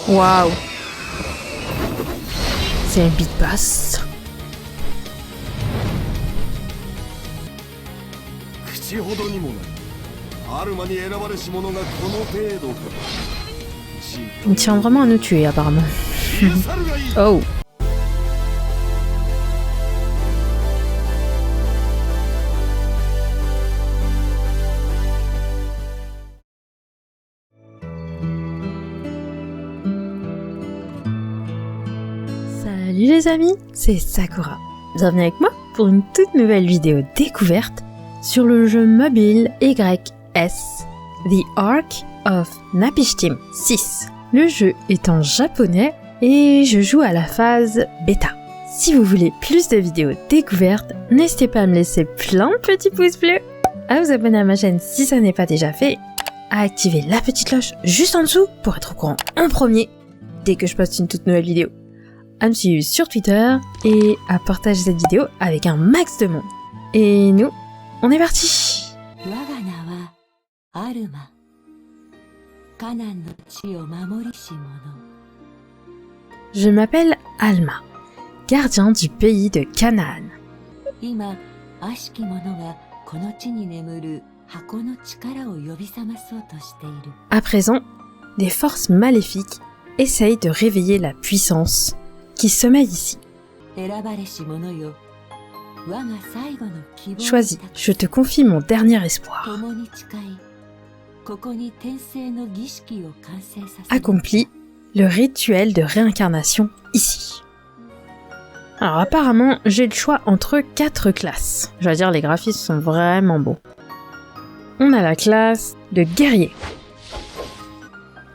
Waouh. C'est un beat bass. Il tient vraiment à nous tuer apparemment. Oh. Salut les amis, c'est Sakura. Bienvenue avec moi pour une toute nouvelle vidéo découverte sur le jeu mobile YS, The Ark of Napishtim 6. Le jeu est en japonais et je joue à la phase bêta. Si vous voulez plus de vidéos découvertes, n'hésitez pas à me laisser plein de petits pouces bleus, à vous abonner à ma chaîne si ça n'est pas déjà fait, à activer la petite cloche juste en dessous pour être au courant en premier dès que je poste une toute nouvelle vidéo, à me suivre sur Twitter et à partager cette vidéo avec un max de monde. Et nous, on est parti! Je m'appelle Alma, gardien du pays de Canaan. À présent, des forces maléfiques essayent de réveiller la puissance qui sommeille ici. Choisis, je te confie mon dernier espoir. Accomplis le rituel de réincarnation ici. Alors apparemment, j'ai le choix entre 4 classes. Je dois dire, les graphismes sont vraiment beaux. On a la classe de guerrier.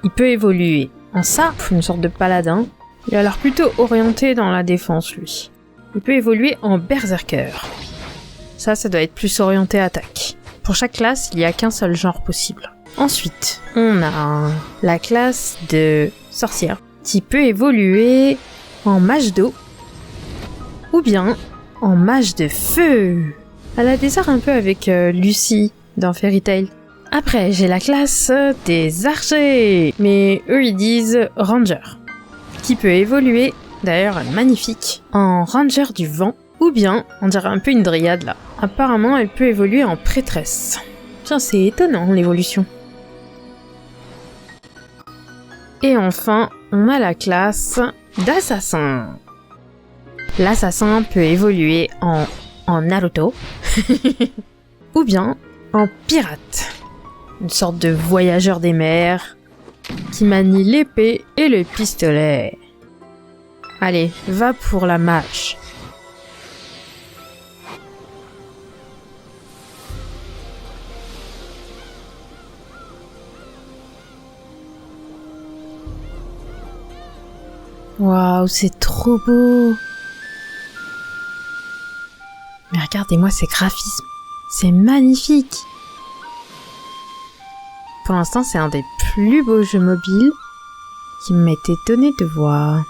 Il peut évoluer en ça, une sorte de paladin. Il a l'air plutôt orienté dans la défense, lui. Il peut évoluer en berserker. Ça doit être plus orienté attaque. Pour chaque classe, il n'y a qu'un seul genre possible. Ensuite, on a la classe de sorcière, qui peut évoluer en mage d'eau, ou bien en mage de feu. Elle a des arts un peu avec Lucie dans Fairy Tail. Après, j'ai la classe des archers, mais eux ils disent ranger, qui peut évoluer, d'ailleurs elle est magnifique, en ranger du vent, ou bien, on dirait un peu une dryade là. Apparemment, elle peut évoluer en prêtresse. Tiens, c'est étonnant l'évolution. Et enfin, on a la classe d'assassin. L'assassin peut évoluer en Naruto, ou bien en pirate. Une sorte de voyageur des mers, qui manie l'épée et le pistolet. Allez, va pour la mage. Waouh, c'est trop beau! Mais regardez-moi ces graphismes, c'est magnifique! Pour l'instant, c'est un des plus beaux jeux mobiles qui m'est étonné de voir.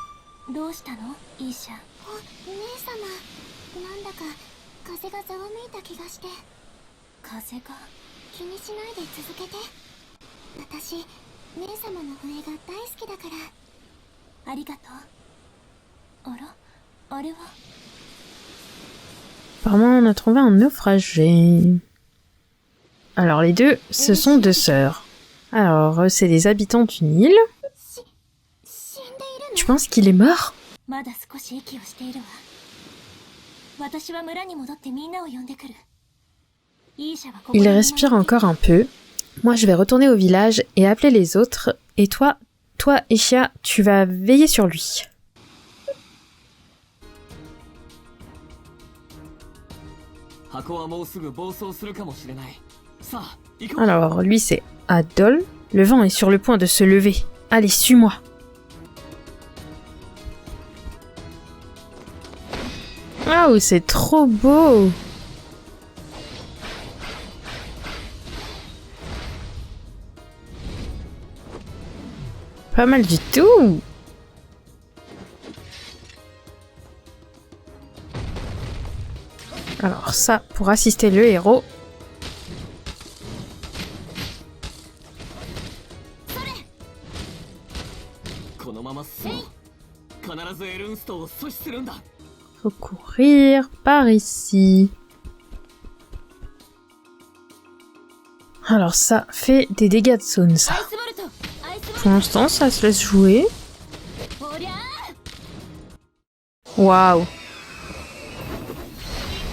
Apparemment, on a trouvé un naufragé. Alors, les deux, ce sont 2 sœurs. Alors, c'est des habitants d'une île. Tu penses qu'il est mort? Il respire encore un peu. Moi, je vais retourner au village et appeler les autres. Et toi, Ishia, tu vas veiller sur lui. Alors, lui c'est Adol. Le vent est sur le point de se lever. Allez, suis-moi. Waouh, c'est trop beau. Pas mal du tout. Alors ça, pour assister le héros. Faut courir par ici. Alors ça fait des dégâts de zone, ça. Pour l'instant, ça se laisse jouer. Waouh.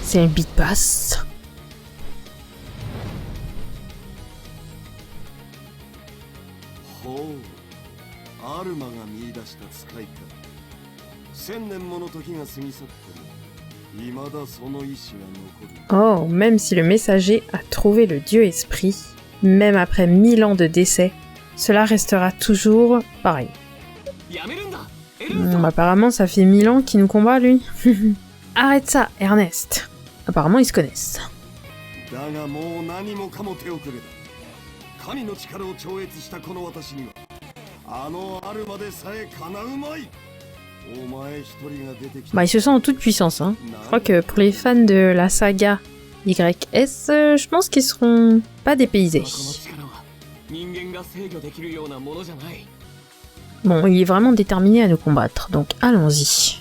C'est un beat basse. Oh, même si le messager a trouvé le dieu esprit, même après 1000 ans de décès, cela restera toujours pareil. Apparemment, ça fait 1000 ans qu'il nous combat, lui. Arrête ça, Ernest. Apparemment, ils se connaissent. Bah, ils se sentent en toute puissance, hein. Je crois que pour les fans de la saga YS, je pense qu'ils seront pas dépaysés. Bon, il est vraiment déterminé à nous combattre, donc allons-y.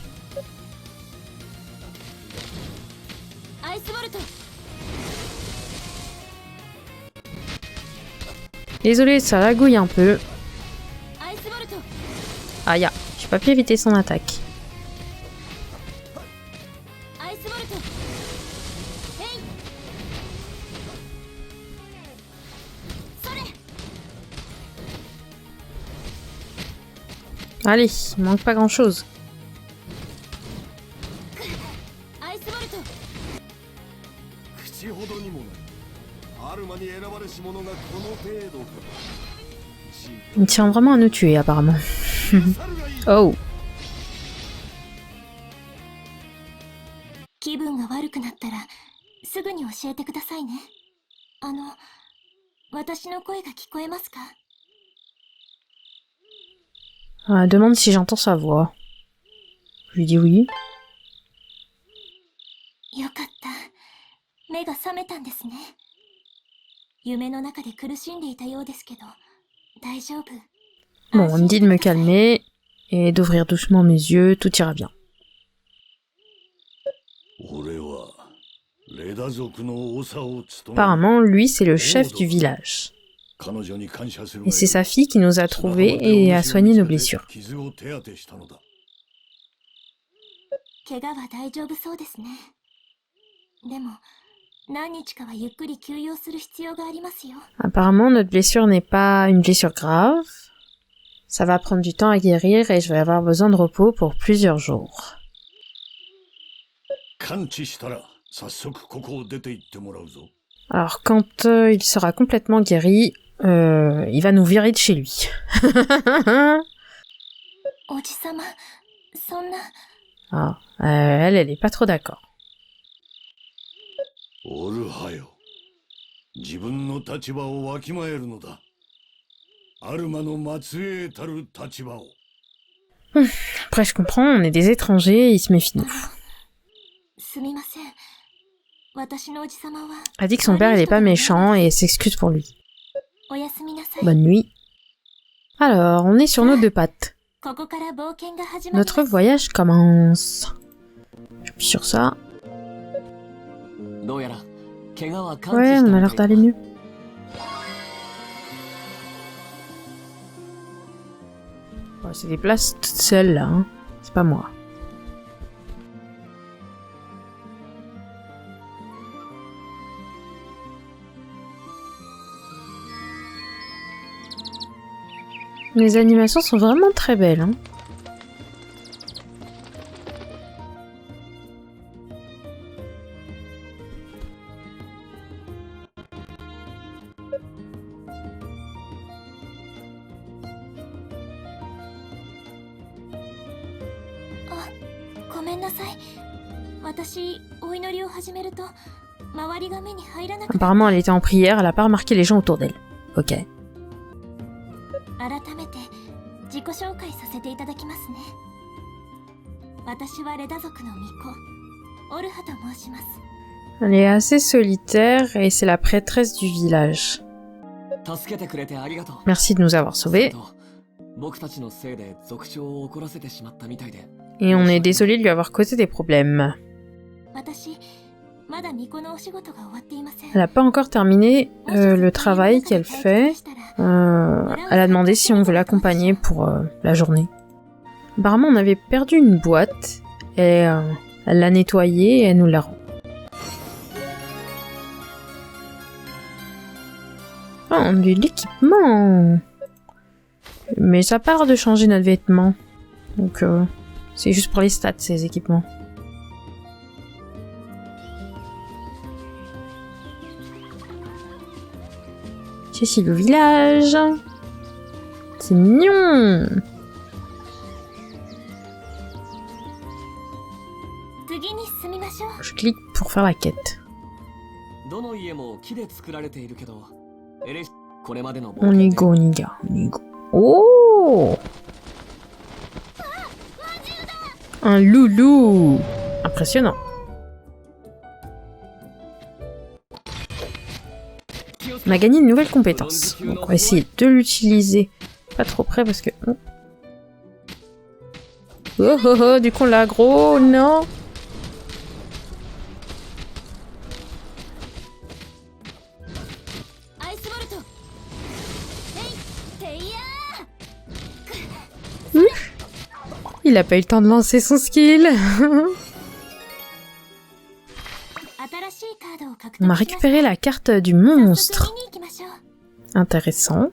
Désolé, ça lagouille un peu. Aïe, j'ai pas pu éviter son attaque. Allez, il manque pas grand-chose. Il tient vraiment à nous tuer, apparemment. Oh. Demande si j'entends sa voix. Je lui dis oui. Bon, on me dit de me calmer et d'ouvrir doucement mes yeux, tout ira bien. Apparemment, lui, c'est le chef du village. Et c'est sa fille qui nous a trouvés et a soigné nos blessures. Apparemment, notre blessure n'est pas une blessure grave. Ça va prendre du temps à guérir et je vais avoir besoin de repos pour plusieurs jours. Alors, quand il sera complètement guéri, il va nous virer de chez lui. Ah, elle est pas trop d'accord. Après, je comprends, on est des étrangers, ils se méfient de nous. Elle dit que son père, il est pas méchant et s'excuse pour lui. Bonne nuit. Alors, on est sur nos deux pattes. Notre voyage commence. J'appuie sur ça. Ouais, on a l'air d'aller mieux. Bon, c'est des places toutes seules là, hein. C'est pas moi. Les animations sont vraiment très belles, hein. Apparemment, elle était en prière, elle a pas remarqué les gens autour d'elle. Ok. Elle est assez solitaire et c'est la prêtresse du village. Merci de nous avoir sauvés. Et on est désolé de lui avoir causé des problèmes. Elle n'a pas encore terminé le travail qu'elle fait. Elle a demandé si on veut l'accompagner pour la journée. Apparemment, on avait perdu une boîte et elle l'a nettoyée et elle nous la rend. Oh, de l'équipement! Mais ça part de changer notre vêtement. Donc, c'est juste pour les stats, ces équipements. C'est le village. C'est mignon. Je clique pour faire la quête. On y go, on y go. Oh! Un loulou! Impressionnant. On a gagné une nouvelle compétence. Donc on va essayer de l'utiliser. Pas trop près parce que... Oh oh oh, du coup on l'a aggro, non! Il a pas eu le temps de lancer son skill. On a récupéré la carte du monstre. Intéressant.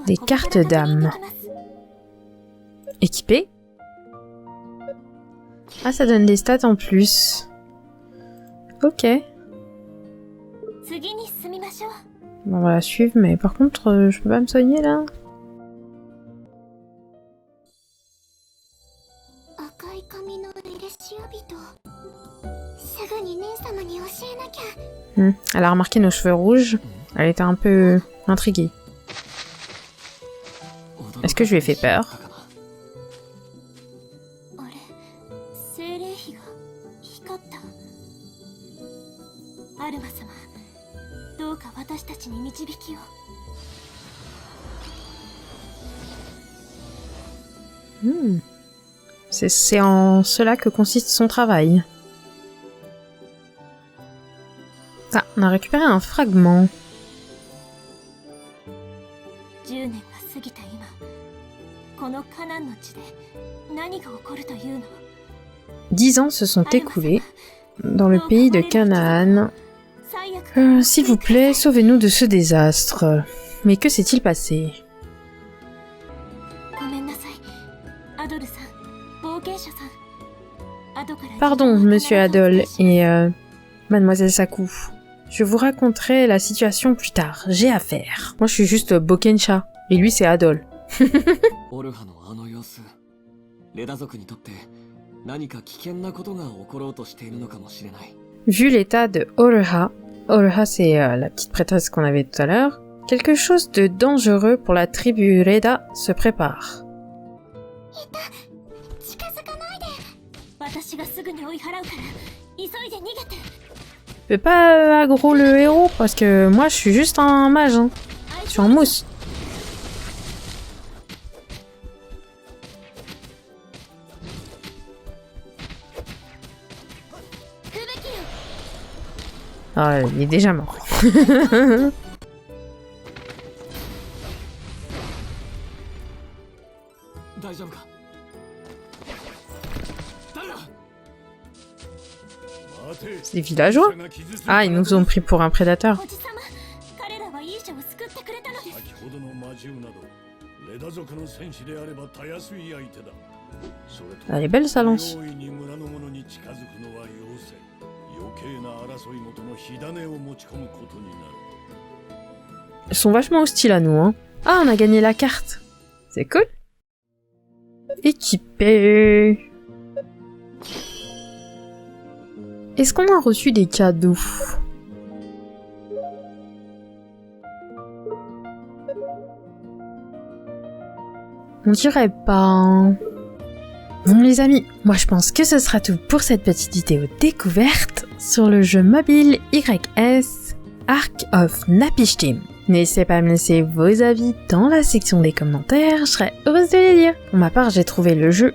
Des cartes d'âme. Équipées. Ah, ça donne des stats en plus. Ok. Bon, on va la suivre, mais par contre, je peux pas me soigner là. Elle a remarqué nos cheveux rouges. Elle était un peu intriguée. Est-ce que je lui ai fait peur? C'est en cela que consiste son travail. Ah, on a récupéré un fragment. 10 ans se sont écoulés dans le pays de Canaan. S'il vous plaît, sauvez-nous de ce désastre. Mais que s'est-il passé? Pardon, monsieur Adol et mademoiselle Saku. Je vous raconterai la situation plus tard. J'ai affaire. Moi, je suis juste Bokensha. Et lui, c'est Adol. Vu l'état de Oreha, Oreha c'est la petite prêtresse qu'on avait tout à l'heure, quelque chose de dangereux pour la tribu Reda se prépare. Je peux pas aggro le héros parce que moi je suis juste un mage, hein. Je suis en mousse. Ah, il est déjà mort. C'est des villageois? Ah, ils nous ont pris pour un prédateur. Elle est belle sa lance. Ils sont vachement hostiles à nous, hein. Ah, on a gagné la carte. C'est cool. Équipé. Est-ce qu'on a reçu des cadeaux? On dirait pas. Bon les amis, moi je pense que ce sera tout pour cette petite vidéo découverte sur le jeu mobile YS Ark of Napishtim. N'hésitez pas à me laisser vos avis dans la section des commentaires, je serais heureuse de les lire. Pour ma part, j'ai trouvé le jeu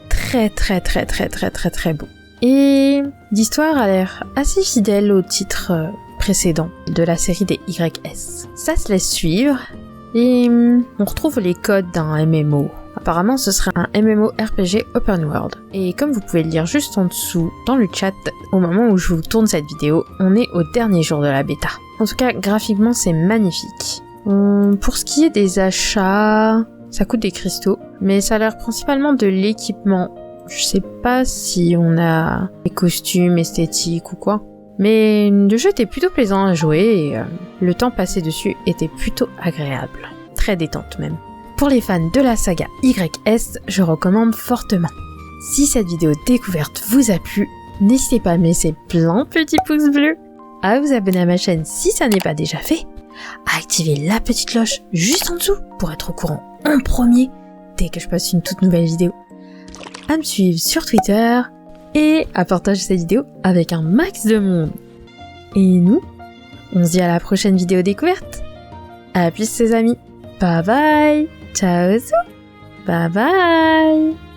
très beau. Et l'histoire a l'air assez fidèle au titre précédent de la série des YS. Ça se laisse suivre et on retrouve les codes d'un MMO. Apparemment, ce serait un MMORPG Open World. Et comme vous pouvez le lire juste en dessous dans le chat, au moment où je vous tourne cette vidéo, on est au dernier jour de la bêta. En tout cas, graphiquement, c'est magnifique. Pour ce qui est des achats, ça coûte des cristaux, mais ça a l'air principalement de l'équipement. Je sais pas si on a des costumes esthétiques ou quoi, mais le jeu était plutôt plaisant à jouer et le temps passé dessus était plutôt agréable. Très détente même. Pour les fans de la saga YS, je recommande fortement. Si cette vidéo découverte vous a plu, n'hésitez pas à me laisser plein de petits pouces bleus, à vous abonner à ma chaîne si ça n'est pas déjà fait, à activer la petite cloche juste en dessous pour être au courant en premier dès que je poste une toute nouvelle vidéo, à me suivre sur Twitter et à partager cette vidéo avec un max de monde. Et nous, on se dit à la prochaine vidéo découverte. À plus les amis. Bye bye. Ciao. Bye bye.